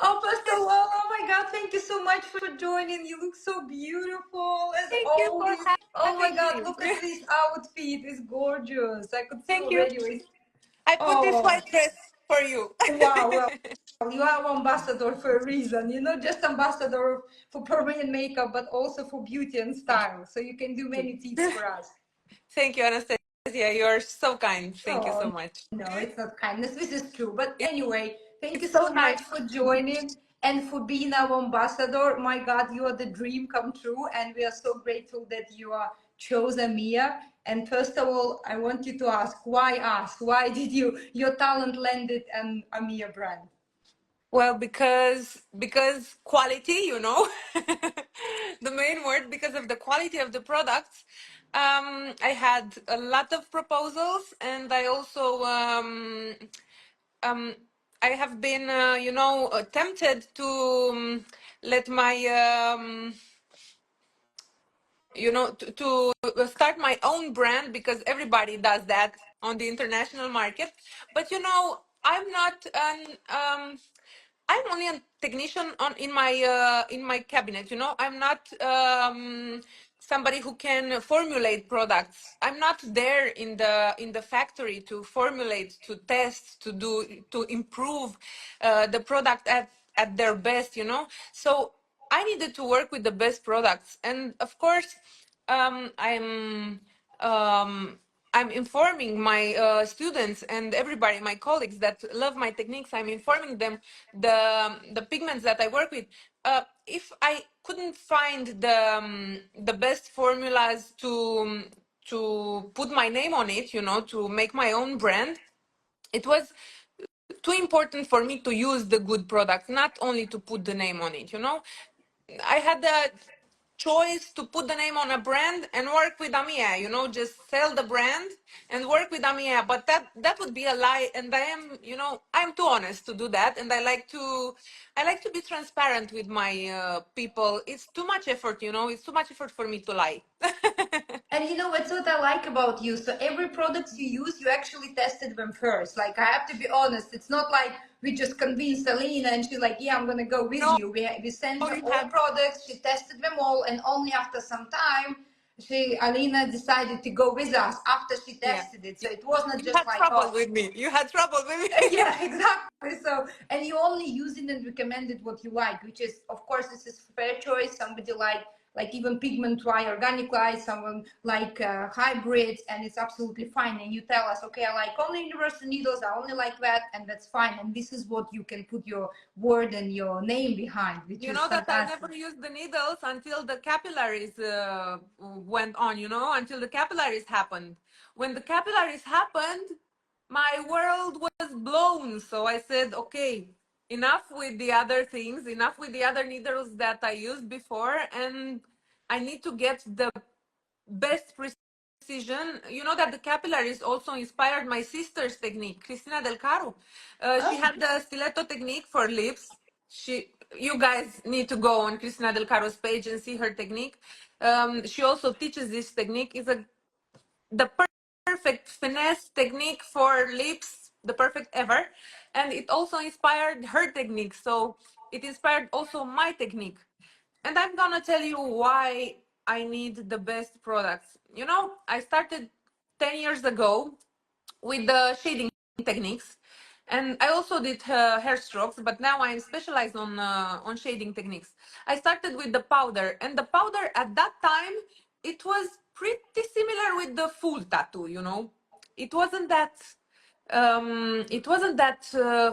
Oh, first of all, oh my God, thank you so much for joining. You look so beautiful as Thank you for always. Oh my having God, me. look at this outfit. It's gorgeous. I could see Thank you. already. I put this Oh, white dress for you. wow. Well, you are ambassador for a reason. You're not just ambassador for permanent makeup, but also for beauty and style. So you can do many tips for us. Thank you, Anastasia. You're so kind. Thank you Oh, so much. no, it's not kindness. This is true. But anyway, thank you It's so so much nice. for joining and for being our ambassador. My God, you are the dream come true. And we are so grateful that you are chose Amia. And first of all, I want you to ask, why us? Why did your talent landed on Amia brand? Well, because quality, the main word, because of the quality of the products. I had a lot of proposals, and I also um, I have been, tempted to let my to start my own brand, because everybody does that on the international market. But I'm not an I'm only a technician in my cabinet. I'm not somebody who can formulate products. I'm not there in the factory to formulate, to test, to improve the product at their best. So I needed to work with the best products, and of course, um, I'm um, I'm informing my students and everybody, my colleagues that love my techniques. I'm informing them the pigments that I work with. If I couldn't find the best formulas to put my name on it, to make my own brand, it was too important for me to use the good product, not only to put the name on it. I had the choice to put the name on a brand and work with Amia, just sell the brand and work with Amia. But that would be a lie, and I'm too honest to do that, and I like to be transparent with my people. It's too much effort, it's too much effort for me to lie. And you know what's what I like about you? So every product you use, you actually tested them first. Like I have to be honest, it's not like we just convinced Alina and she's like, "Yeah, I'm gonna go with No, you." We sent her you all had products, she tested them all, and only after some time, Alina decided to go with us after she yeah. tested it. So it was not You just had like, trouble "Oh, with me. You had trouble with me. yeah, exactly." So, and you only use it and recommended what you like, which is, of course, this is fair choice. Somebody like even Pigment try organic light, someone like hybrids, and it's absolutely fine. And you tell us, okay, I like only universal needles, I only like that, and that's fine. And this is what you can put your word and your name behind, which You is know that I fantastic. never used the needles until the capillaries went on, until the capillaries happened. When the capillaries happened, my world was blown. So I said, okay, enough with the other things, enough with the other needles that I used before, and I need to get the best precision. You know that the capillaries also inspired my sister's technique, Kharina Delcaru. She Oh, had the stiletto technique for lips. You guys need to go on Kharina Delcaru's page and see her technique. She also teaches this technique. It's the perfect finesse technique for lips, the perfect ever, and it also inspired her technique. So it inspired also my technique, and I'm gonna tell you why I need the best products. I started 10 years ago with the shading techniques, and I also did hair strokes, but now I'm specialized on shading techniques. I started with the powder, and the powder at that time, it was pretty similar with the full tattoo. It wasn't that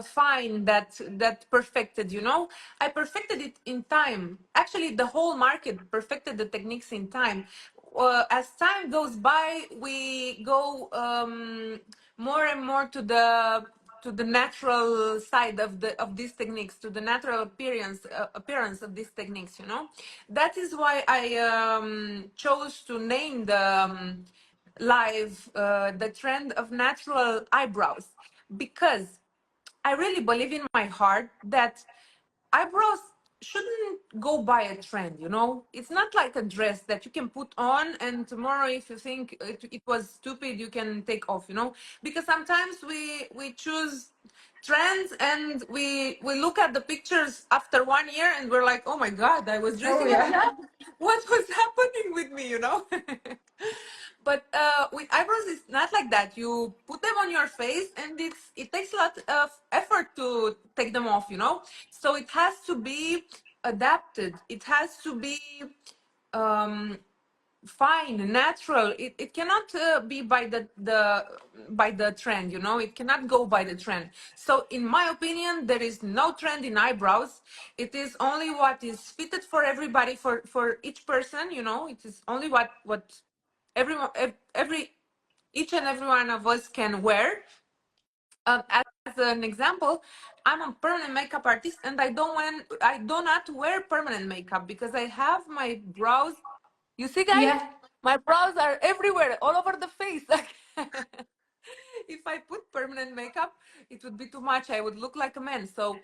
fine, that perfected. I perfected it in time. Actually, the whole market perfected the techniques in time. As time goes by, we go more and more to the natural side of these techniques, to the natural appearance of these techniques. That is why I chose to name the trend of natural eyebrows, because I really believe in my heart that eyebrows shouldn't go by a trend. It's not like a dress that you can put on and tomorrow, if you think it was stupid, you can take off. Because sometimes we choose trends, and we look at the pictures after 1 year and we're like, oh my god, I was Oh dressing like yeah. that. What was happening with me, you know? But with eyebrows, it's not like that. You put them on your face, and it takes a lot of effort to take them off, you know. So it has to be adapted. It has to be um, fine, natural. It cannot be by the trend, you know. It cannot go by the trend. So in my opinion, there is no trend in eyebrows. It is only what is fitted for everybody, for each person, you know. It is only what everyone every each and every one of us can wear. As an example, I'm a permanent makeup artist, and I do not wear permanent makeup because I have my brows. You see, guys, Yeah. my brows are everywhere, all over the face. If I put permanent makeup, it would be too much. I would look like a man. So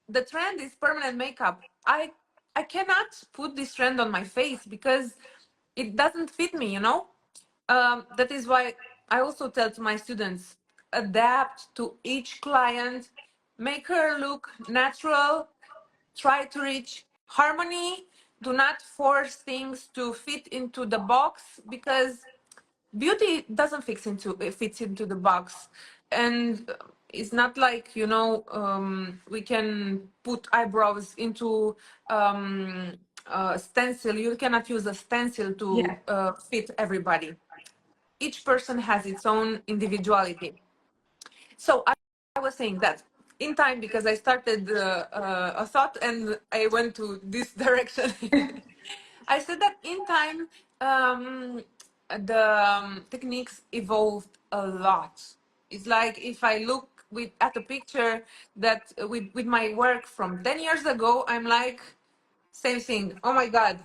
the trend is permanent makeup. I cannot put this trend on my face because it doesn't fit me, you know. That is why I also tell to my students, adapt to each client, make her look natural, try to reach harmony. Do not force things to fit into the box, because beauty doesn't fits into the box. And it's not like, you know, we can put eyebrows into stencil. You cannot use a stencil to Yeah. fit everybody. Each person has its own individuality. So I was saying that in time, because I started a thought and I went to this direction. I said that in time, the techniques evolved a lot. It's like if I look at a picture that with my work from 10 years ago, I'm like, same thing. Oh my God,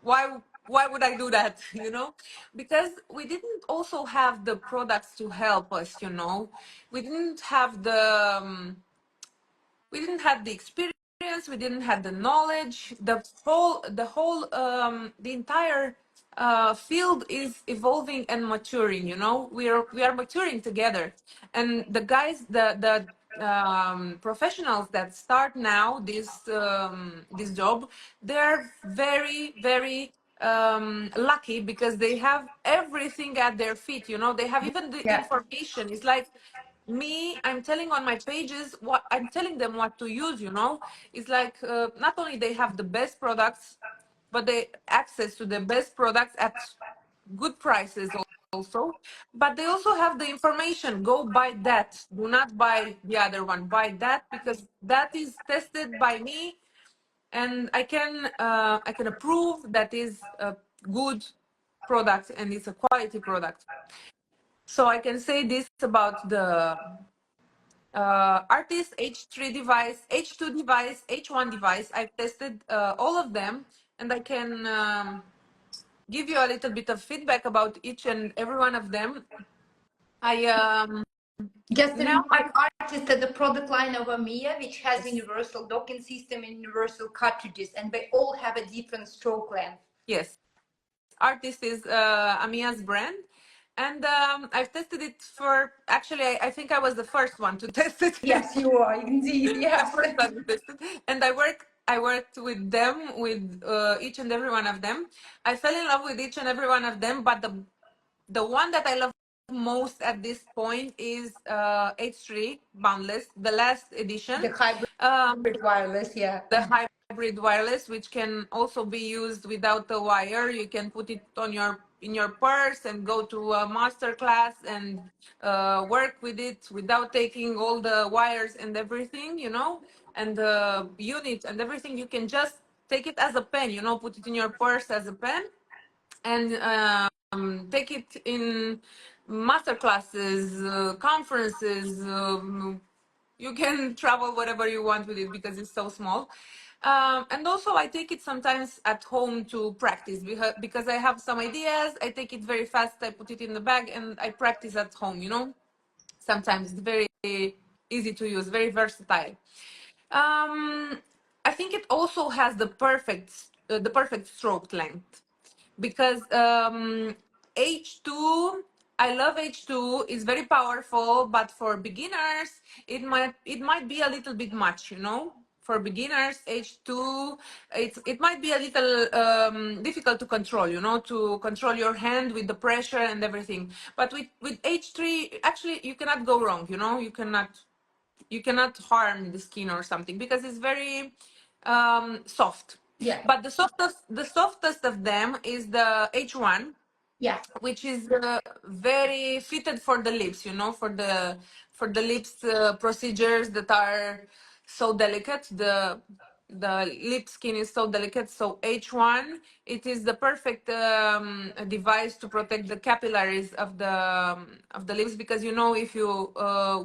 why would I do that? You know, because we didn't also have the products to help us, you know. We didn't have the experience, we didn't have the knowledge. The entire field is evolving and maturing, you know. We are maturing together. And the guys, the professionals that start now this job, they're very, very lucky, because they have everything at their feet, you know. They have even the Yeah. information. It's like me, I'm telling on my pages what I'm telling them what to use, you know. It's like not only they have the best products, but they access to the best products at good prices also. But they also have the information. Go buy that, do not buy the other one. Buy that, because that is tested by me, and I can approve that is a good product and it's a quality product. So I can say this about the artist H3 device, H2 device, H1 device. I've tested all of them, and I can give you a little bit of feedback about each and every one of them. I Just to now I remind artists that the product line of Amia, which has universal docking system and universal cartridges, and they all have a different stroke length. yes, artist is Amia's brand. And I've tested it for, actually, I think I was the first one to test it. Yes, you are indeed. The Yes. first one to test it. And I worked with them, with each and every one of them. I fell in love with each and every one of them, but the one that I love most at this point is H3 Boundless, the last edition. The hybrid Um, wireless, yeah. the hybrid wireless, which can also be used without a wire. You can put it on in your purse and go to a master class and work with it without taking all the wires and everything, you know, and the unit and everything. You can just take it as a pen, you know, put it in your purse as a pen, and take it in master classes, conferences. You can travel whatever you want with it because it's so small. And also I take it sometimes at home to practice, because I have some ideas. I take it very fast, I put it in the bag, and I practice at home, you know. Sometimes it's very easy to use, very versatile. um, I think it also has the perfect stroke length, because H2 I love H2. It's very powerful, but for beginners, it might be a little bit much, you know. For beginners, H2, it might be a little difficult to control, you know, to control your hand with the pressure and everything. But with H3, actually, you cannot go wrong, you know. You cannot harm the skin or something because it's very soft. Yeah. But the softest of them is the H1, Yeah. which is very fitted for the lips, you know, for the lips procedures that are so delicate. The lip skin is so delicate. So H1, it is the perfect device to protect the capillaries of the lips, because you know, if you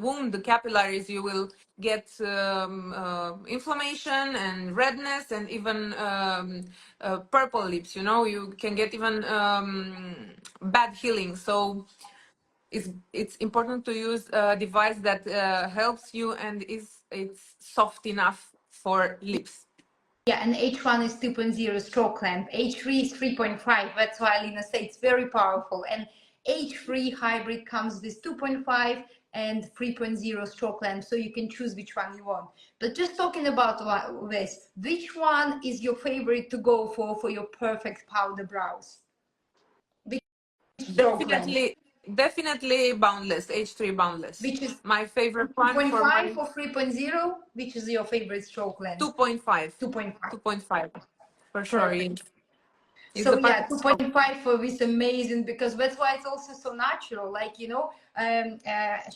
wound the capillaries, you will get inflammation and redness, and even purple lips, you know. You can get even bad healing. So it's important to use a device that helps you and it's soft enough for lips. Yeah, and H1 is 2.0 stroke length. H3 is 3.5. That's why Alina said it's very powerful. And H3 hybrid comes with 2.5 and 3.0 stroke length, so you can choose which one you want. But just talking about this, which one is your favorite to go for your perfect powder brows? Which stroke length? Definitely boundless, H3 boundless. Which is My favorite one for 2.5 my or 3.0? Which is your favorite stroke length? 2.5. 2.5. 2.5 for sure. Perfect. It's So the yeah, perfect stroke. 2.5 for is amazing, because that's why it's also so natural. Like, you know,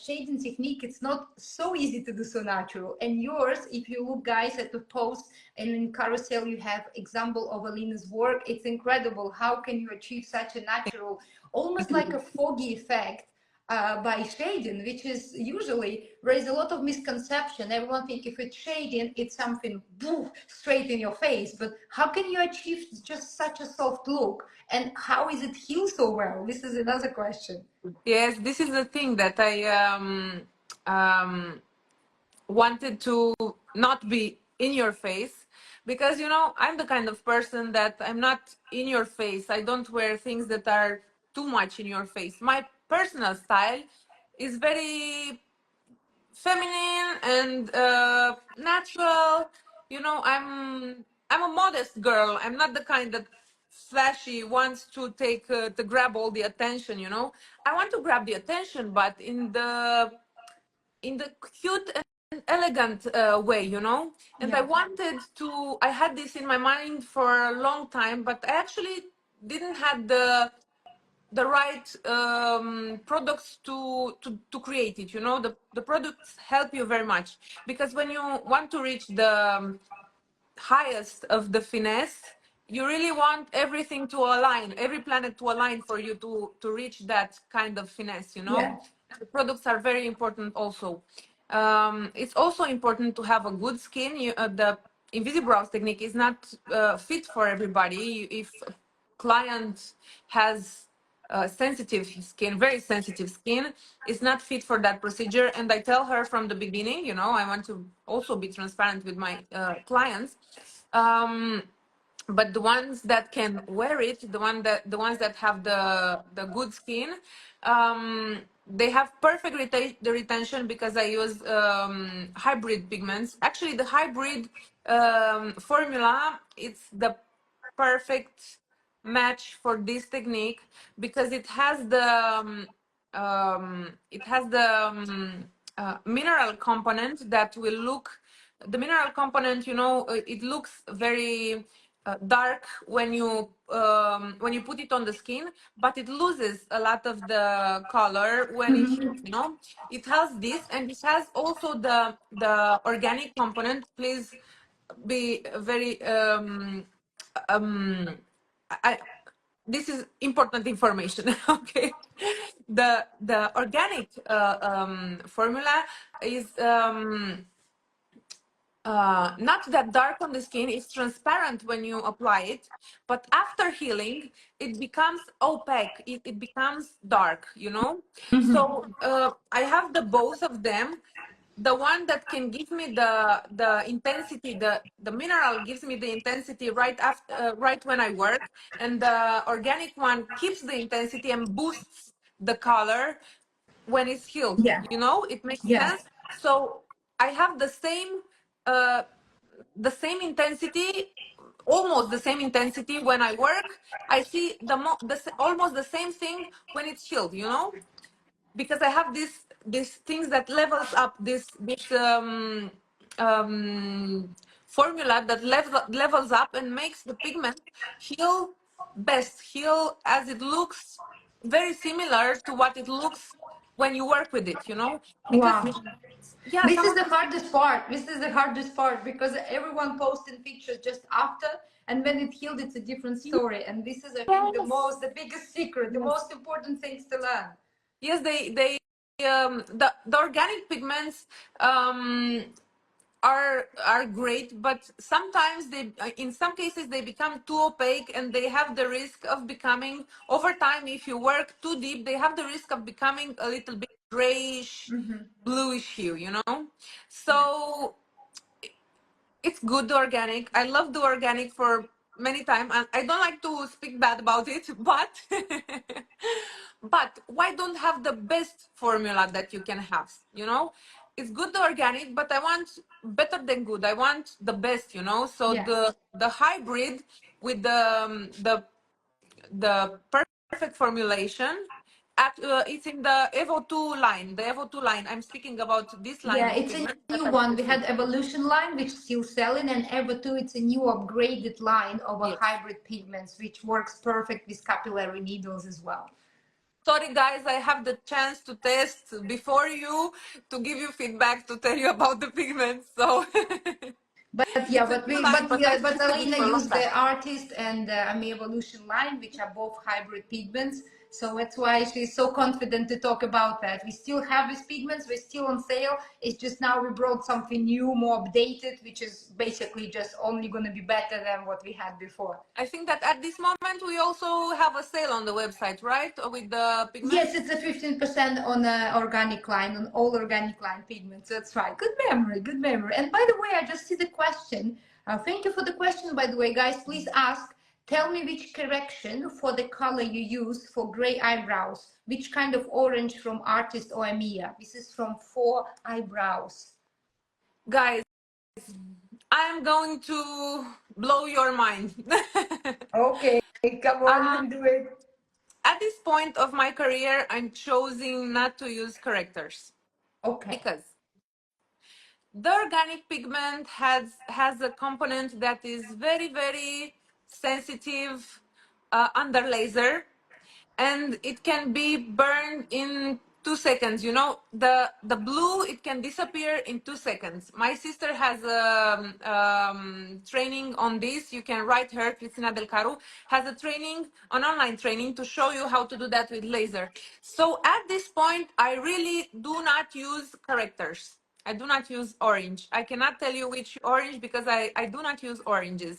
shading technique, it's not so easy to do so natural. And yours, if you look, guys, at the post and in carousel, you have example of Alina's work. It's incredible. How can you achieve such a natural, almost like a foggy effect by shading, which is usually, there is a lot of misconception. Everyone think if it's shading, it's something boof, straight in your face. But how can you achieve just such a soft look? And how is it heal so well? This is another question. Yes, this is the thing that I wanted to not be in your face, because you know, I'm the kind of person that I'm not in your face. I don't wear things that are too much in your face. My personal style is very feminine and natural. You know, I'm a modest girl. I'm not the kind that flashy wants to take to grab all the attention. You know, I want to grab the attention, but in the cute and elegant way, you know. And Yeah. I had this in my mind for a long time, but I actually didn't have the right products to create it, you know. The products help you very much, because when you want to reach the highest of the finesse, you really want everything to align, every planet to align for you to reach that kind of finesse, you know. Yeah. The products are very important also. It's also important to have a good skin. The invisible brows technique is not fit for everybody. If a client has sensitive skin, very sensitive skin, is not fit for that procedure. And I tell her from the beginning, you know, I want to also be transparent with my clients. But the ones that can wear it, the ones that have the good skin, they have perfect the retention, because I use hybrid pigments. Actually, the hybrid formula, it's the perfect match for this technique, because it has the mineral component that will look, the mineral component, you know, it looks very dark when you put it on the skin, but it loses a lot of the color when it heats, you know. It has this, and it has also the organic component. Please be very um I, this is important information. Okay, the organic formula is not that dark on the skin. It's transparent when you apply it, but after healing, it becomes opaque. It becomes dark, you know. So I have the both of them. The one that can give me the intensity, the mineral gives me the intensity right after, right when I work, and the organic one keeps the intensity and boosts the color when it's healed. Yeah. You know, it makes Yeah. sense. So I have uh, the same intensity, almost the same intensity when I work. I see almost the same thing when it's healed. You know, because I have these things that levels up this formula that levels up and makes the pigment heal heal as it looks very similar to what it looks when you work with it, you know, because Wow. yeah, This some is of the these hardest part. This is the hardest part because everyone posting pictures just after, and when it healed, it's a different story. And this is, I think, yes, the biggest secret, the yes, most important things to learn. yes, the organic pigments um are great, but sometimes they in some cases they become too opaque, and they have the risk of becoming over time, if you work too deep, they have the risk of becoming a little bit grayish, bluish hue, you know. Yeah. So it's good, the organic. I love the organic for many times, and I don't like to speak bad about it, but but why don't have the best formula that you can have, you know? It's good, the organic, but I want better than good. I want the best, you know. So Yeah. the hybrid with the perfect formulation it's in the Evo 2 line, the Evo 2 line. I'm speaking about this line Yeah, of it's a pigment that new I one. We received. had Evolution line, which is still selling, and Evo 2, it's a new upgraded line of a Yes. hybrid pigments, which works perfect with capillary needles as well. Sorry, guys, I have the chance to test before you, to give you feedback, to tell you about the pigments. So But yeah, it's a but new we, line, but I but tested it Alina for a long used time. the Artist and Amia Evolution line, which are both hybrid pigments. So that's why she's so confident to talk about that. We still have these pigments, we're still on sale. It's just now we brought something new, more updated, which is basically just only going to be better than what we had before. I think that at this moment we also have a sale on the website, right? With the Yes, pigments. it's a 15% on organic line, on all organic line pigments. That's right. Good memory, good memory. And by the way, I just see the question. Thank you for the question, by the way, guys. Please ask. Tell me which correction for the color you use for gray eyebrows. Which kind of orange from Artist or Amia? This is from 4 eyebrows. Guys, I'm going to blow your mind. Okay, come on uh, and do it. at this point of my career, I'm choosing not to use correctors Okay. because the organic pigment has a component that is very sensitive under laser, and it can be burned in 2 seconds. You know, the blue, it can disappear in 2 seconds. My sister has a training on this. You can write her. Kharina Delcaru has a training, an online training, to show you how to do that with laser. So at this point, I really do not use correctors. I do not use orange. I cannot tell you which orange, because I do not use oranges.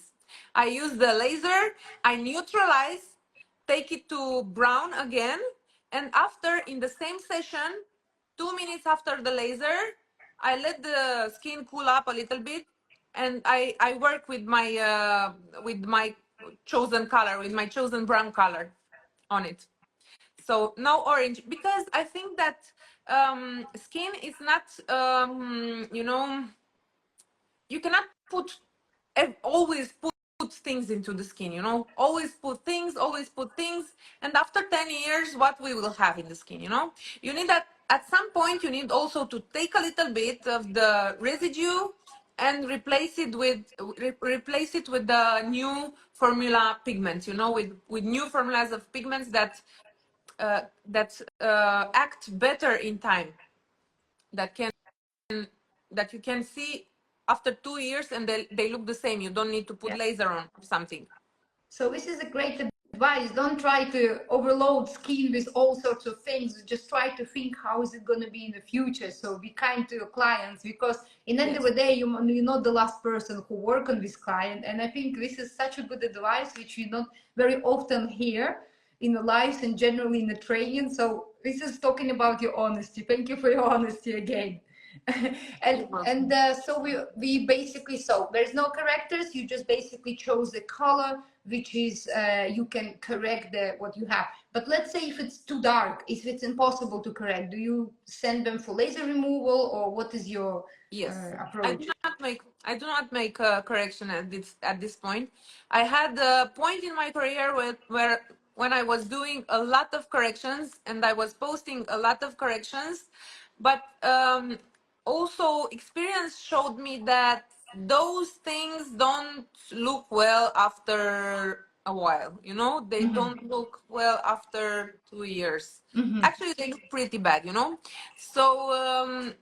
I use the laser. I neutralize, take it to brown again, and after, in the same session, 2 minutes after the laser, I let the skin cool up a little bit, and I work with my chosen color, with my chosen brown color on it. So no orange, because I think that skin is not you know, you cannot always put things into the skin, you know, always put things, and after 10 years, what we will have in the skin, you know? You need that at some point. You need also to take a little bit of the residue and replace it with the new formula pigments, you know, with new formulas of pigments that act better in time, that can that you can see after 2 years, and they look the same. You don't need to put Yeah. laser on something. So this is a great advice. Don't try to overload skin with all sorts of things. Just try to think how is it going to be in the future. So be kind to your clients, because in the end of Yes. the day, you're not the last person who work on this client. And I think this is such a good advice, which you not very often hear in the lives and generally in the training. So this is talking about your honesty. Thank you for your honesty again. So we basically, so there's no correctors, you just basically chose the color which is you can correct the what you have. But let's say if it's too dark, if it's impossible to correct, do you send them for laser removal, or what is your Yes, approach? I do not make a correction at this point. I had a point in my career where when I was doing a lot of corrections and I was posting a lot of corrections, but also experience showed me that those things don't look well after a while. You know, they don't look well after 2 years. Actually, they look pretty bad. You know, so.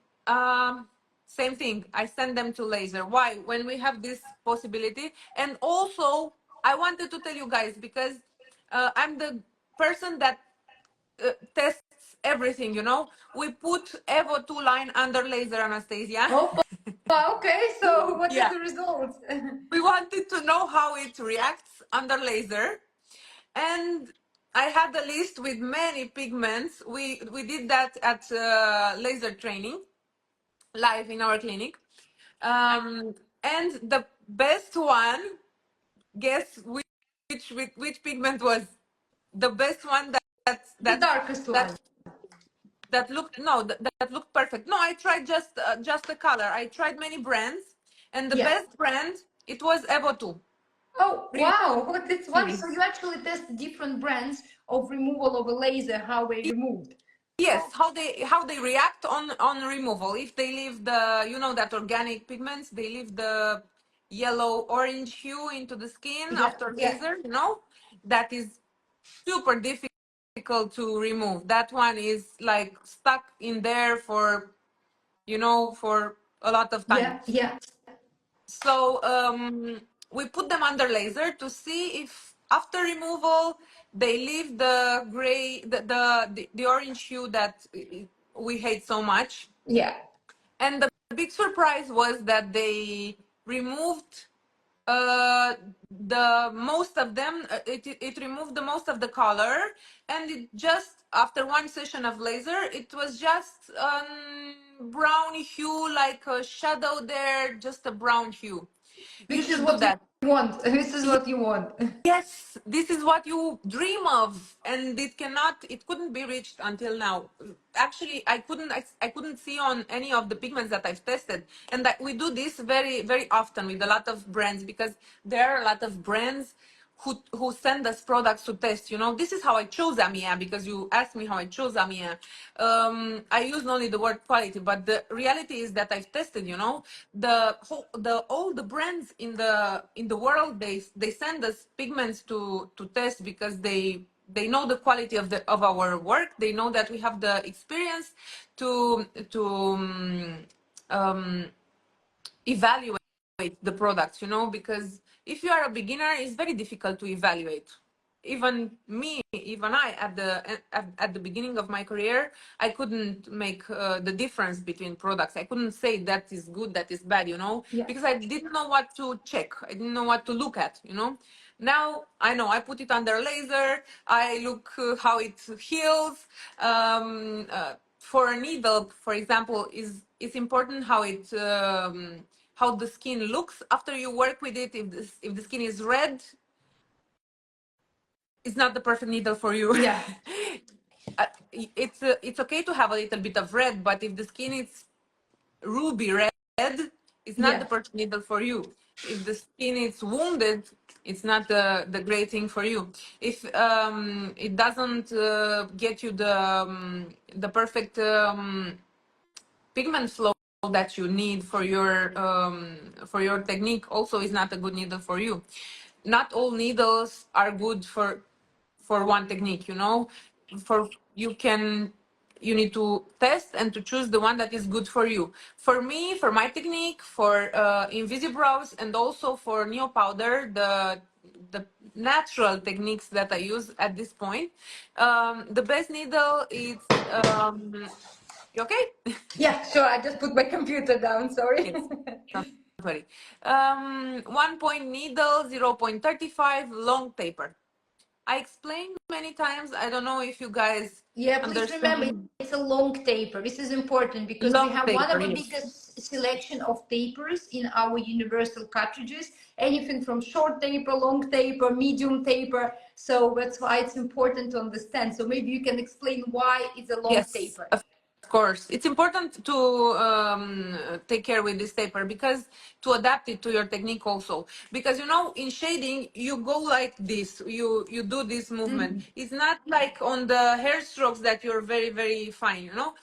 Same thing. I send them to laser. Why? When we have this possibility. And also, I wanted to tell you guys because I'm the person that tests everything, you know. We put Evo 2 line under laser, Anastasia. Oh, okay. So what is Yeah. the result? We wanted to know how it reacts under laser. And I had a list with many pigments. We did that at laser training live in our clinic. And the best one, guess which pigment was the best one The darkest one. that looked no that looked perfect. No, I tried just the color. I tried many brands, and the best brand, it was Evo 2. Oh wow, that's one. So you actually test different brands of removal of a laser, how they removed. Yes, how they react on removal. If they leave the, you know, that organic pigments, they leave the yellow orange hue into the skin after laser, you know, that is super difficult to remove. That one is like stuck in there for, you know, for a lot of time. Yeah. So we put them under laser to see if after removal they leave the gray, the orange hue that we hate so much. Yeah. And the big surprise was that they removed the most of them. It removed the most of the color, and it just after one session of laser, it was just brown hue, like a shadow there, just a brown hue. You Which is should do what that. you want. This is what you want. Yes, this is what you dream of, and it couldn't be reached until now. Actually, I couldn't see on any of the pigments that I've tested, and that we do this very, very often with a lot of brands, because there are a lot of brands who send us products to test. You know, this is how I chose Amia, because you asked me how I chose Amia. I used only the word quality, but the reality is that I've tested. You know, all the brands in the world, they send us pigments to test, because they know the quality of our work. They know that we have the experience to evaluate the products, you know, because if you are a beginner, it's very difficult to evaluate. Even me, even I, at the beginning of my career, I couldn't make the difference between products. I couldn't say that is good, that is bad, you know, because I didn't know what to check. I didn't know what to look at, you know. Now I know. I put it under laser. I look how it heals. For a needle, for example, it's important how the skin looks after you work with it. If the skin is red, it's not the perfect needle for you. Yeah. It's okay to have a little bit of red, but if the skin is ruby red, it's not the perfect needle for you. If the skin is wounded, it's not the great thing for you. If it doesn't get you the perfect pigment flow that you need for your technique, also is not a good needle for you. Not all needles are good for one technique, you know. You need to test and to choose the one that is good for you. For me, for my technique, for Invisibrows, and also for Neo Powder, the natural techniques that I use at this point, the best needle is you okay? Yeah, sure. I just put my computer down. Sorry. Yes. Don't worry. 1 point needle, 0.35 long taper. I explained many times. I don't know if you guys Yeah, please remember understand. it's a long taper. This is important because we Long have one taper, of the yes. biggest selection of tapers in our universal cartridges. Anything from short taper, long taper, medium taper. So that's why it's important to understand. So maybe you can explain why it's a long Yes, taper. of course. It's important to take care with this taper because to adapt it to your technique also. Because you know, in shading, you go like this. You do this movement. It's not like on the hair strokes that you're very, very fine, you know?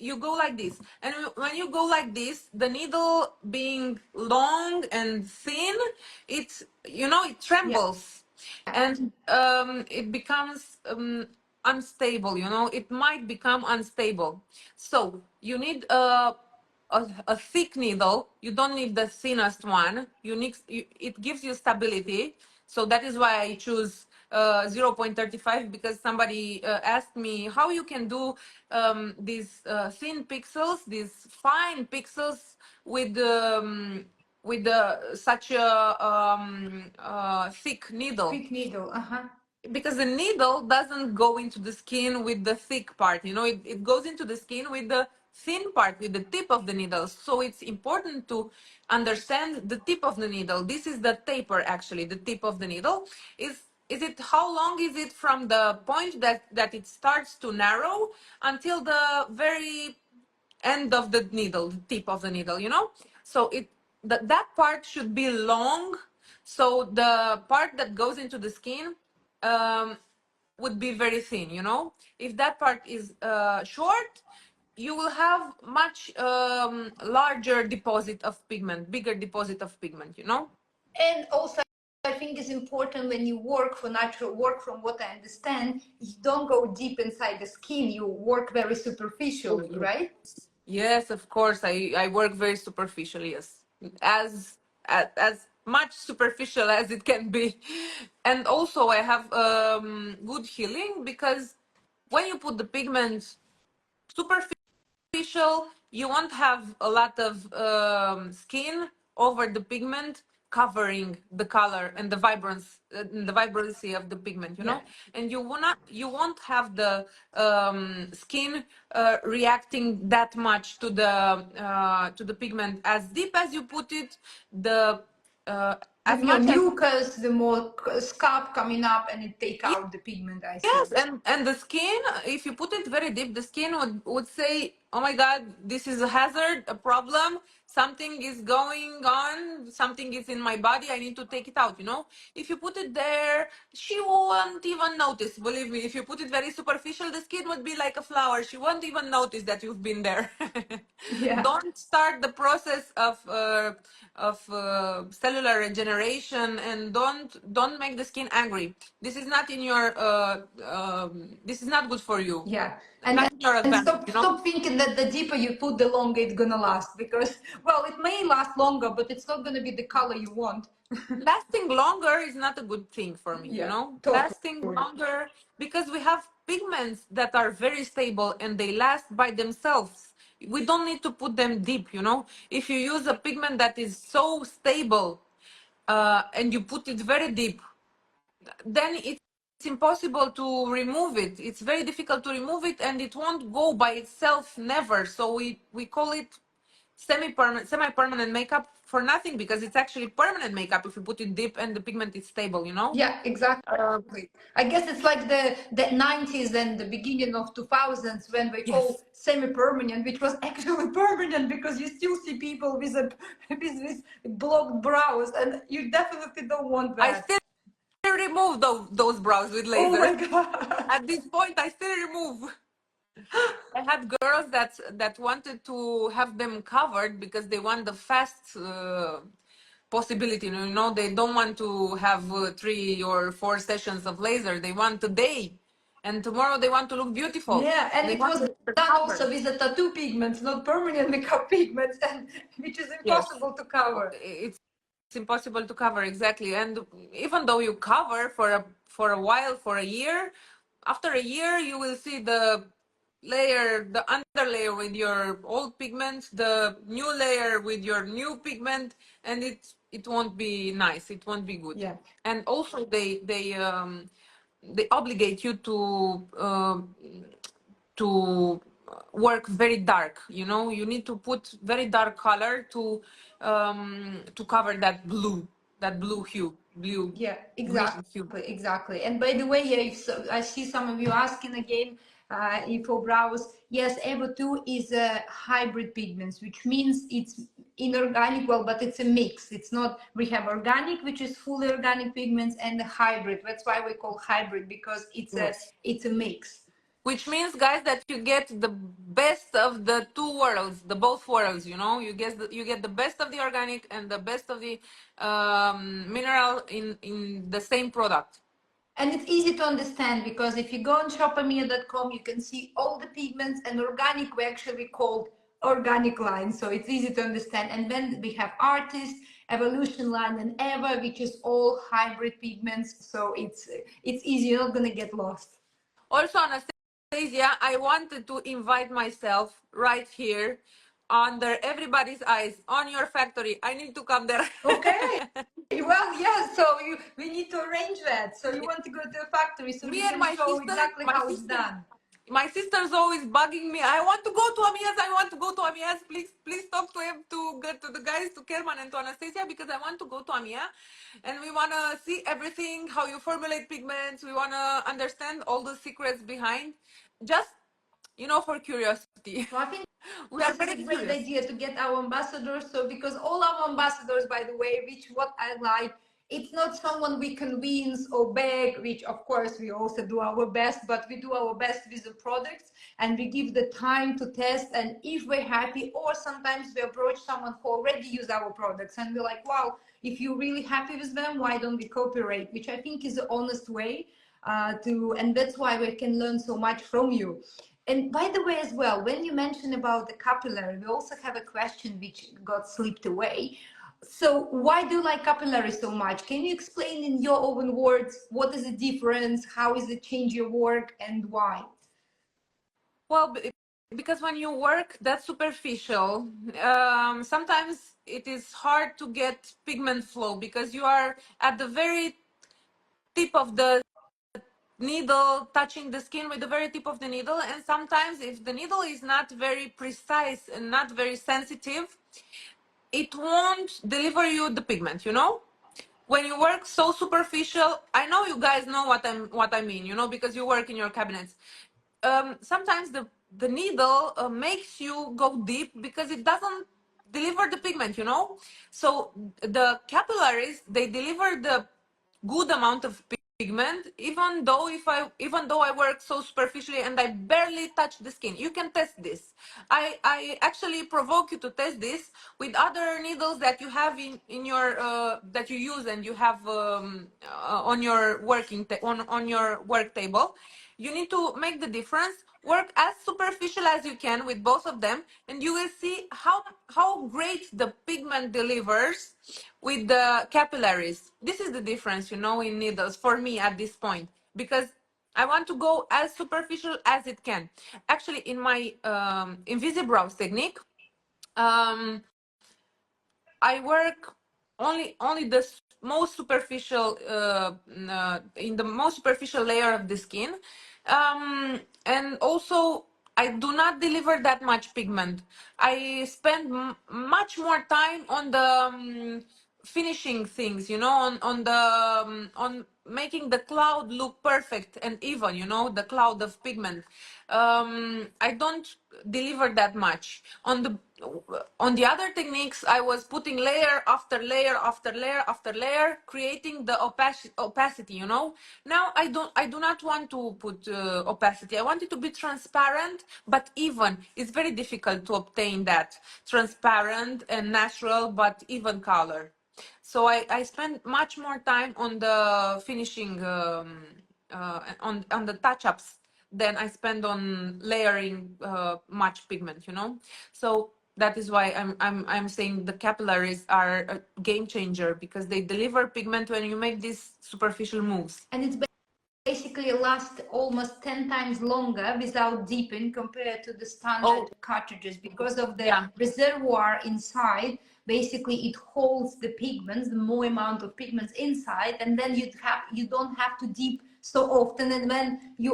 You go like this. And when you go like this, the needle being long and thin, it's, you know, it Yeah. trembles. And it becomes unstable, you know, it might become unstable. So you need a thick needle. You don't need the thinnest one. It gives you stability. So that is why I choose 0.35, because somebody asked me how you can do these thin pixels, these fine pixels with such a thick needle. Quick needle. Uh-huh. Because the needle doesn't go into the skin with the thick part, you know, it goes into the skin with the thin part, with the tip of the needle. So it's important to understand the tip of the needle. This is the taper, actually. The tip of the needle is it, how long is it from the point that it starts to narrow until the very end of the needle, the tip of the needle, you know? So that part should be long. So the part that goes into the skin um, would be very thin, you know? If that part is short, you will have much larger deposit of pigment, bigger deposit of pigment, you know? And also, I think it's important when you work for natural work, from what I understand, you don't go deep inside the skin, you work very superficially, right? Yes, of course. I work very superficially, yes. As, as much superficial as it can be. And also I have good healing, because when you put the pigment superficial, you won't have a lot of skin over the pigment covering the color and the vibrancy of the pigment, you Yeah. know. And you won't have the skin reacting that much to the pigment. As deep as you put it, the uh, The as more much as, mucus, the more scalp coming up and it take out the pigment, I yes, see. and the skin, if you put it very deep, the skin would say, "Oh my God, this is a hazard, a problem. Something is going on. Something is in my body. I need to take it out." You know, if you put it there, she won't even notice. Believe me, if you put it very superficial, the skin would be like a flower. She won't even notice that you've been there. Yeah. Don't start the process of cellular regeneration, and don't make the skin angry. This is not in your this is not good for you, Yeah. not in your And advantage, stop you know. stop thinking that the deeper you put, the longer it's gonna last, because well, it may last longer, but it's not gonna be the color you want. Lasting longer is not a good thing for me, you Yeah, know. totally. Lasting longer, because we have pigments that are very stable and they last by themselves. We don't need to put them deep, you know. If you use a pigment that is so stable and you put it very deep, then it's impossible to remove it. It's very difficult to remove it, and it won't go by itself, never. So we call it semi-permanent makeup for nothing, because it's actually permanent makeup if you put it deep and the pigment is stable, you know. Yeah, exactly. uh, I guess it's like the 90s and the beginning of 2000s when they call yes, semi-permanent, which was actually permanent, because you still see people with a with blocked brows, and you definitely don't want I that. still remove those brows with Oh laser. my god. At this point I still remove. I had girls that wanted to have them covered because they want the fast possibility. You know, they don't want to have 3 or 4 sessions of laser. They want a day, and tomorrow they want to look beautiful. Yeah, and They it want was to done cover. also with the tattoo pigments, not permanent makeup pigments, and which is Yes, impossible to cover. it's impossible to cover, exactly. And even though you cover for a while, for a year, after a year you will see the underlayer with your old pigment, the new layer with your new pigment, and it won't be nice. It won't be good. Yeah. And also they they obligate you to work very dark. You know, you need to put very dark color to cover that blue hue, blue Yeah, green hue. exactly. And by the way, yeah, if so, I see some of you asking again, info brows. Yes, Evo 2 is a hybrid pigments, which means it's inorganic, well, but it's a mix. It's not, we have organic, which is fully organic pigments, and the hybrid. That's why we call hybrid, because Yes. it's a mix. Which means, guys, that you get the best of the two worlds, the both worlds. You know, you get the best of the organic and the best of the mineral in the same product. And it's easy to understand, because if you go on shopamia.com, you can see all the pigments, and organic we actually called organic line, so it's easy to understand. And then we have artist, evolution line, and Eva, which is all hybrid pigments, so it's easy, you're not gonna get lost. Also, Anastasia, I wanted to invite myself right here under everybody's eyes on your factory. I need to come there. Okay. Well, yeah, so we need to arrange that. So you want to go to a factory so Me you and can show exactly how it's done. My sister's always bugging me. I want to go to Amia's. I want to go to Amia's. Please talk to him, to get to the guys, to Kerman and to Anastasia, because I want to go to Amia, and we want to see everything, how you formulate pigments. We want to understand all the secrets behind, just, you know, for curiosity. So I think We are this is very a great curious. idea to get our ambassadors. So because all our ambassadors, by the way, which what I like, it's not someone we convince or beg, which of course we also do our best, but we do our best with the products, and we give the time to test. And if we're happy, or sometimes we approach someone who already use our products and we're like, wow, if you're really happy with them, why don't we cooperate? Which I think is the honest way and that's why we can learn so much from you. And by the way, as well, when you mentioned about the capillary, we also have a question which got slipped away. So why do you like capillary so much? Can you explain in your own words, what is the difference? How is it change your work, and why? Well, because when you work that superficial, sometimes it is hard to get pigment flow, because you are at the very tip of the needle, touching the skin with the very tip of the needle. And sometimes if the needle is not very precise and not very sensitive, it won't deliver you the pigment, you know. When you work so superficial, I know you guys know what I mean, you know, because you work in your cabinets. Sometimes the needle makes you go deep because it doesn't deliver the pigment, you know. So the capillaries, they deliver the good amount of pigment, even though I work so superficially and I barely touch the skin. You can test this. I actually provoke you to test this with other needles that you have in your that you use and you have on your on your work table. You need to make the difference. Work as superficial as you can with both of them, and you will see how great the pigment delivers with the capillaries. This is the difference, you know, in needles for me at this point, because I want to go as superficial as it can. Actually, in my Invisibrows technique, um, I work only the most superficial in the most superficial layer of the skin, and also I do not deliver that much pigment. I spend much more time on the finishing things, you know, on the on making the cloud look perfect and even, you know, the cloud of pigment. I don't deliver that much on the other techniques. I was putting layer after layer after layer after layer, creating the opacity, you know. Now I do not want to put opacity. I want it to be transparent but even. It's very difficult to obtain that transparent and natural but even color. So I spend much more time on the finishing, on the touch-ups, than I spend on layering much pigment, you know. So that is why I'm saying the capillaries are a game changer, because they deliver pigment when you make these superficial moves. And it's basically last almost 10 times longer without deepening compared to the standard cartridges, because of the reservoir inside. Basically it holds the pigments, the more amount of pigments inside, and then you don't have to deep so often, and then you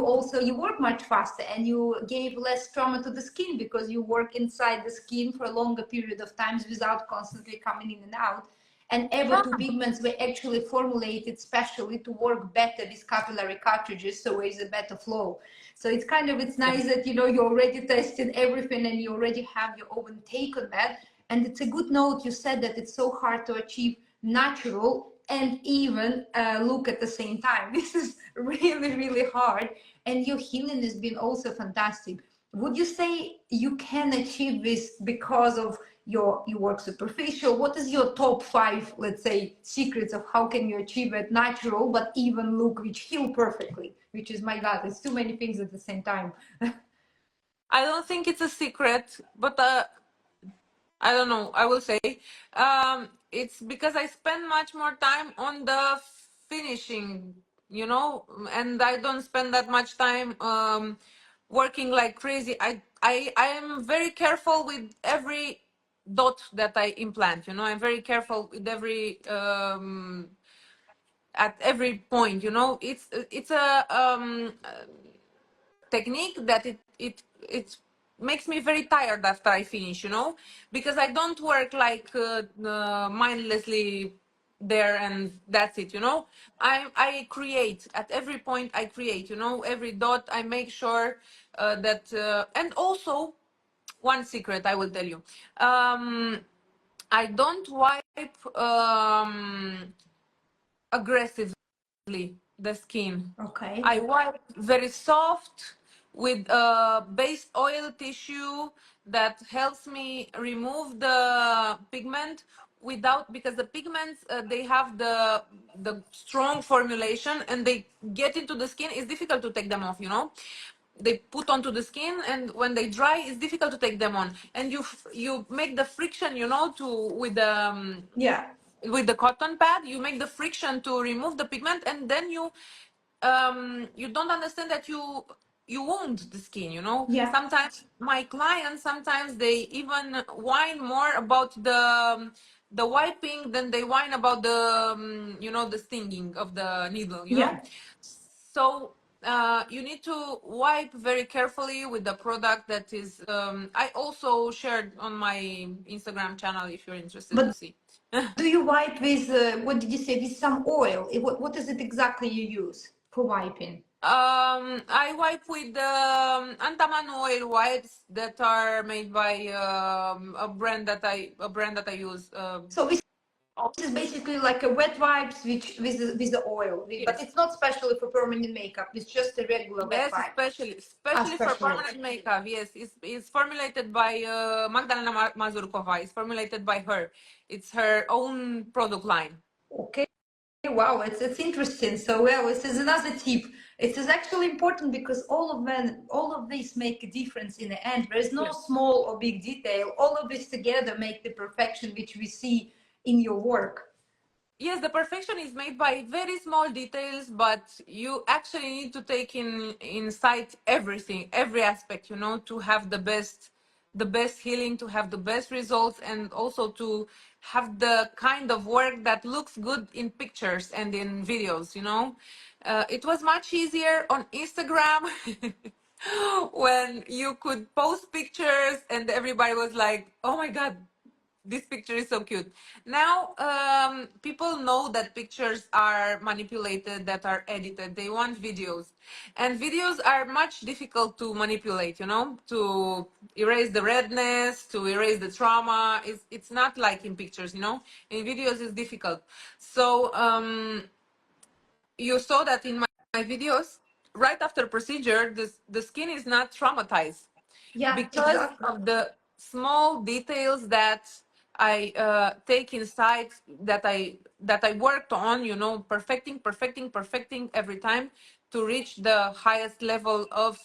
work much faster and you gave less trauma to the skin because you work inside the skin for a longer period of times without constantly coming in and out. And ever two pigments were actually formulated specially to work better with capillary cartridges, so there is a better flow. So it's kind of, it's nice that you already tested everything and you already have your own take on that. And it's a good note you said that it's so hard to achieve natural and even look at the same time. This is really, really hard. And your healing has been also fantastic. Would you say you can achieve this because of you work superficial? What is your top 5, let's say, secrets of how can you achieve it natural but even look which heal perfectly? Which is, my God, it's too many things at the same time. I don't think it's a secret, but I don't know. I will say it's because I spend much more time on the finishing, and I don't spend that much time working like crazy. I am very careful with every dot that I implant. I'm very careful with every at every point. It's a technique that it makes me very tired after I finish, because I don't work like mindlessly there and that's it. I create at every point. I create, every dot. I make sure that and also one secret I will tell you. I don't wipe aggressively the skin. Okay. I wipe very soft with a base oil tissue that helps me remove the pigment without, because the pigments they have the strong formulation and they get into the skin. It's difficult to take them off, they put onto the skin, and when they dry it's difficult to take them on, and you make the friction, to with the Yeah. with the cotton pad. You make the friction to remove the pigment, and then you don't understand that you wound the skin. Yeah. Sometimes my clients, sometimes they even whine more about the wiping than they whine about the stinging of the needle. Yeah. So you need to wipe very carefully with the product that is I also shared on my Instagram channel if you're interested to But see. do you wipe with, what did you say, with some oil? What is it exactly you use for wiping? I wipe with Antaman oil wipes that are made by a brand that I use. So this is basically like a wet wipes which with the oil, but Yes, it's not specially for permanent makeup. It's just a regular wet yes, wipe. especially for Especially. permanent makeup. Yes, it's formulated by Magdalena Mazurkova. It's formulated by her. It's her own product line. Okay. Wow, it's interesting. So well, this is another tip. It is actually important because all of these make a difference in the end. There is no Yes. small or big detail. All of this together make the perfection which we see in your work. Yes, the perfection is made by very small details, but you actually need to take in sight everything, every aspect, to have the best healing, to have the best results, and also to have the kind of work that looks good in pictures and in videos. It was much easier on Instagram when you could post pictures and everybody was like, "Oh my God, this picture is so cute." Now people know that pictures are manipulated, that are edited. They want videos, and videos are much difficult to manipulate, to erase the redness, to erase the trauma. It's not like in pictures. In videos it's difficult. So you saw that in my videos, right after procedure, the skin is not traumatized Yeah, because exactly. of the small details that I take inside, that I worked on, perfecting every time to reach the highest level of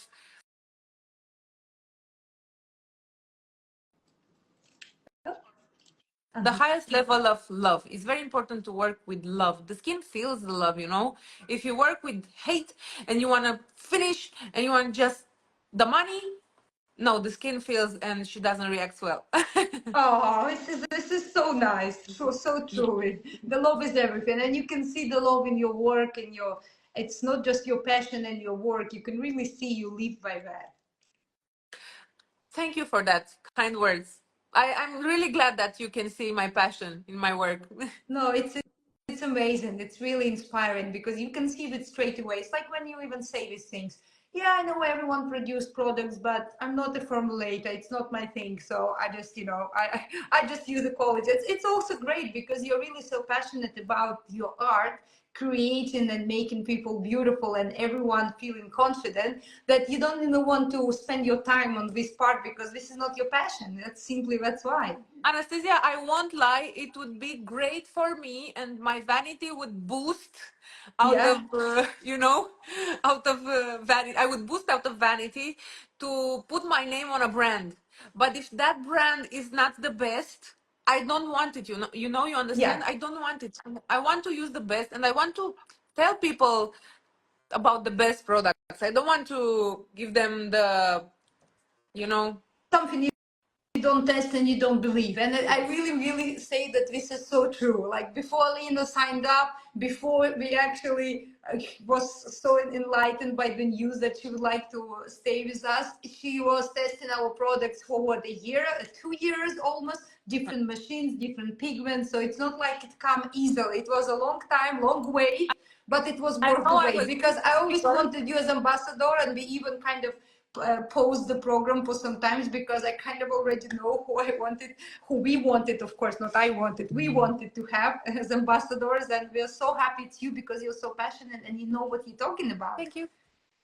love. It's very important to work with love. The skin feels the love. If you work with hate and you want to finish and you want just the money, no, the skin feels and she doesn't react well. Oh, this is so nice. So Yeah. truly. The love is everything. And you can see the love in your work, in your it's not just your passion and your work. You can really see you live by that. Thank you for that kind words. I'm really glad that you can see my passion in my work. No, it's amazing. It's really inspiring because you can see it straight away. It's like when you even say these things. Yeah, I know everyone produce products, but I'm not a formulator. It's not my thing. So I just, I just use the college. It's also great because you're really so passionate about your art, creating and making people beautiful and everyone feeling confident that you don't even want to spend your time on this part because this is not your passion. That's why. Anastasia, I won't lie, it would be great for me and my vanity would boost out Yeah. of, out of vanity. I would boost out of vanity to put my name on a brand. But if that brand is not the best, I don't want it. You Yeah. understand? I don't want it. I want to use the best and I want to tell people about the best products. I don't want to give them the, you know, Something you don't test and you don't believe. And I really, really say that this is so true. Like before Lena signed up, before we actually was so enlightened by the news that she would like to stay with us, she was testing our products for what, a year, 2 years almost, different machines, different pigments. So it's not like it come easily. It was a long time, long wait, but it was I worth know the I wait was because I always busy. wanted you as ambassador, and we even kind of pause the program for some times because I kind of already know who I wanted, who we wanted, of course, not I wanted, we wanted to have as ambassadors. And we're so happy it's you because you're so passionate and you know what you're talking about. Thank you.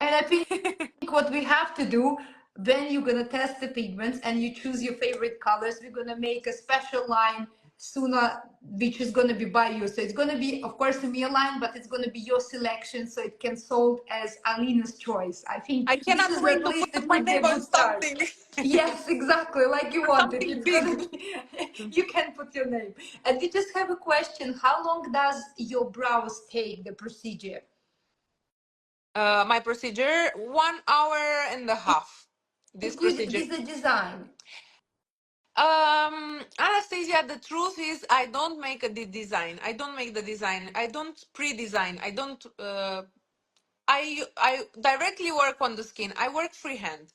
And I think what we have to do, then you're gonna test the pigments and you choose your favorite colors. We're gonna make a special line sooner, which is gonna be by you. So it's gonna be, of course, a Mia line, but it's gonna be your selection, so it can sold as Alina's choice. I think I this cannot is wait at to least put it my could be a name on good start. something. Yes, exactly, like you On wanted. something It's gonna big. be. You can put your name. And we just have a question: how long does your brows take, the procedure? My procedure, 1 hour and a half. This procedure. With the design. Anastasia, the truth is, I don't make the design. I don't make the design. I don't pre-design. I don't. I directly work on the skin. I work freehand.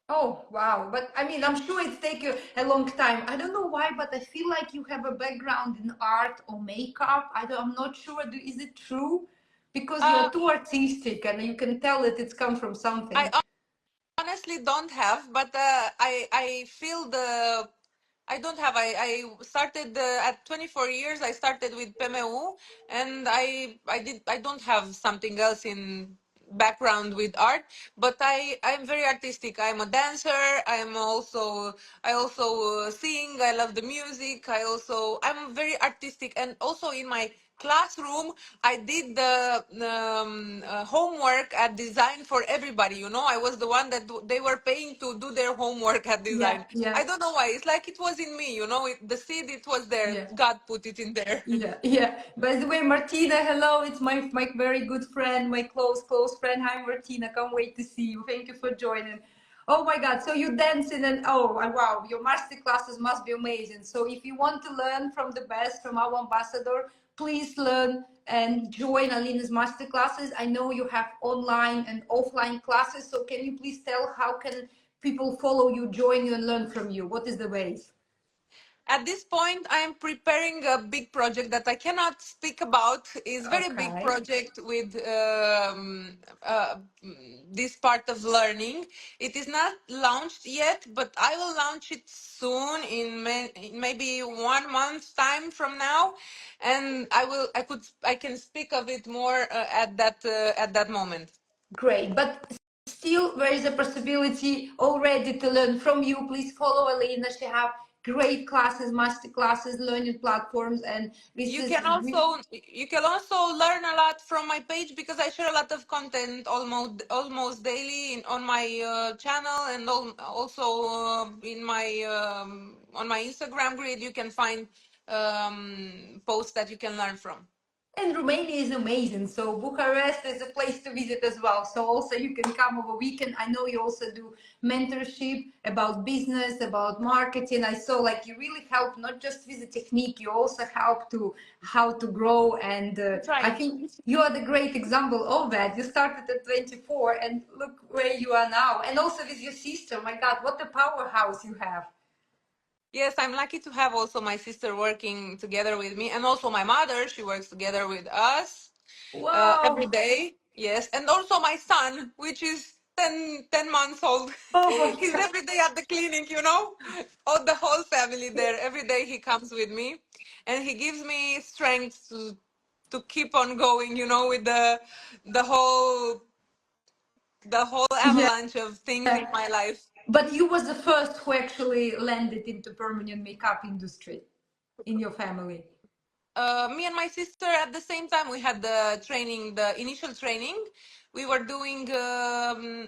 Oh, wow. But I mean, I'm sure it's take you a long time. I don't know why, but I feel like you have a background in art or makeup. I'm not sure. Is it true? Because you're Uh, too artistic and you can tell that it's come from I something. honestly don't have, but I feel the I don't have. I started at 24 years. I started with PMU, and I don't have something else in background with art, but I'm very artistic. I'm a dancer. I also sing. I love the music. I'm very artistic, and also in my classroom I did the homework at design for everybody. I was the one that they were paying to do their homework at Yeah, design. yeah, I don't know why. It's like it was in me. The seed, it was there. yeah. God put it in there. Yeah, yeah. By the way, Martina, hello. It's my very good friend, my close friend. Hi, Martina. Can't wait to see you. Thank you for joining. Oh my God. So you dancing and oh wow, your master classes must be amazing. So if you want to learn from the best, from our ambassador, please learn and join Alina's master classes. I know you have online and offline classes. So can you please tell how can people follow you, join you, and learn from you? What is the ways? At this point, I am preparing a big project that I cannot speak about. It's very big Okay. project with this part of learning. It is not launched yet, but I will launch it soon in maybe 1 month time from now, and I can speak of it more at that moment. Great, but still there is a possibility already to learn from you. Please follow Alina. She have great classes, master classes, learning platforms, and this is You can also learn a lot from my page because I share a lot of content almost daily on my channel, and also in my on my Instagram grid you can find posts that you can learn from. And Romania is amazing. So Bucharest is a place to visit as well. So also you can come over weekend. I know you also do mentorship about business, about marketing. I saw like you really help not just with the technique, you also help to how to grow. And That's I right. think you are the great example of that. You started at 24 and look where you are now. And also with your sister, my God, what a powerhouse you have. Yes, I'm lucky to have also my sister working together with me, and also my mother. She works together with us every Wow. day. Yes, and also my son, which is 10 months old. Oh my He's God. every day at the clinic, you know, all the whole family there. Every day he comes with me, and he gives me strength to keep on going, you know, with the whole the whole Yeah. avalanche of things in my life. But you was the first who actually landed into permanent makeup industry in your family. Me and my sister at the same time we had the training, the initial training. We were doing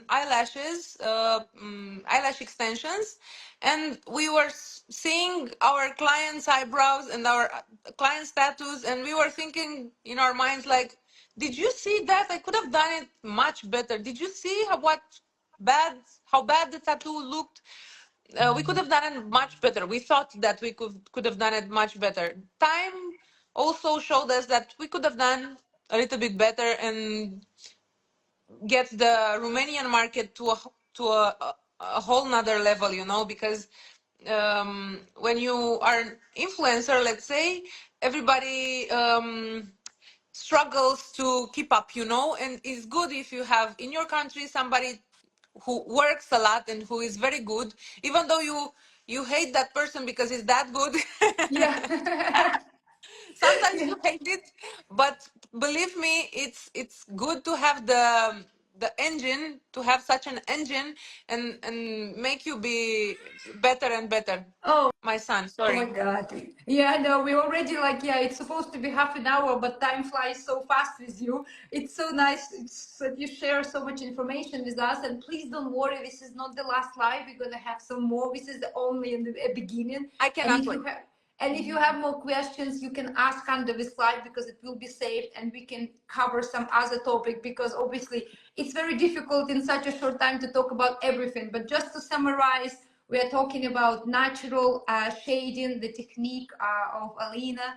eyelashes, eyelash extensions, and we were seeing our clients' eyebrows and our clients' tattoos, and we were thinking in our minds like, did you see that? I could have done it much better. Did you see how bad the tattoo looked? We could have done it much better. We thought that we could have done it much better. Time also showed us that we could have done a little bit better and get the Romanian market to a whole nother level, you know, because when you are an influencer, let's say, everybody struggles to keep up, you know, and it's good if you have in your country somebody who works a lot and who is very good, even though you hate that person because he's that good. Yeah. Sometimes Yeah. you hate it, but believe me, it's good to have the engine, to have such an engine, and make you be better and better. Oh. My son, Oh my sorry. God. Yeah, no, we already like, yeah, it's supposed to be half an hour, but time flies so fast with you. It's so nice that you share so much information with us. And please don't worry, this is not the last live. We're gonna have some more. This is only in the beginning. I And cannot if wait. you have and if you have more questions, you can ask under this live because it will be saved and we can cover some other topic because obviously it's very difficult in such a short time to talk about everything. But just to summarize, we are talking about natural shading, the technique of Alina,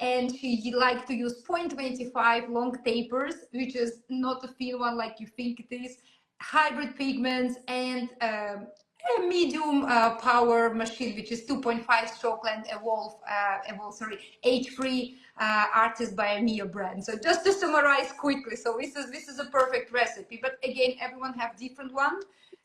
and she liked to use 0.25 long tapers, which is not a thin one like you think it is, hybrid pigments, and a medium power machine, which is 2.5 stroke length sorry, H3 artist by Amia brand. So just to summarize quickly, so this is a perfect recipe. But again, everyone have different one.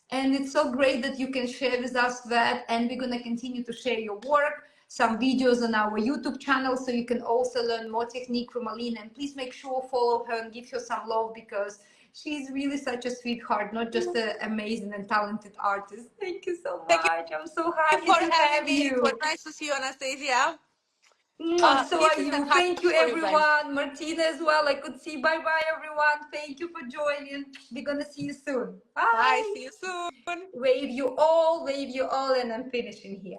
And it's so great that you can share with us that. And we're going to continue to share your work, some videos on our YouTube channel, so you can also learn more technique from Alina. And please make sure follow her and give her some love because she's really such a sweetheart, not just an amazing and talented artist. Thank you so Thank much. I'm so you happy for to having have me. It was you. nice to see you, Anastasia. So are Kisses and you. Thank hugs you, for you guys. everyone. Martina as well. I could see. Bye bye, everyone. Thank you for joining. We're going to see you soon. Bye. Bye. See you soon. Wave you all, and I'm finishing here.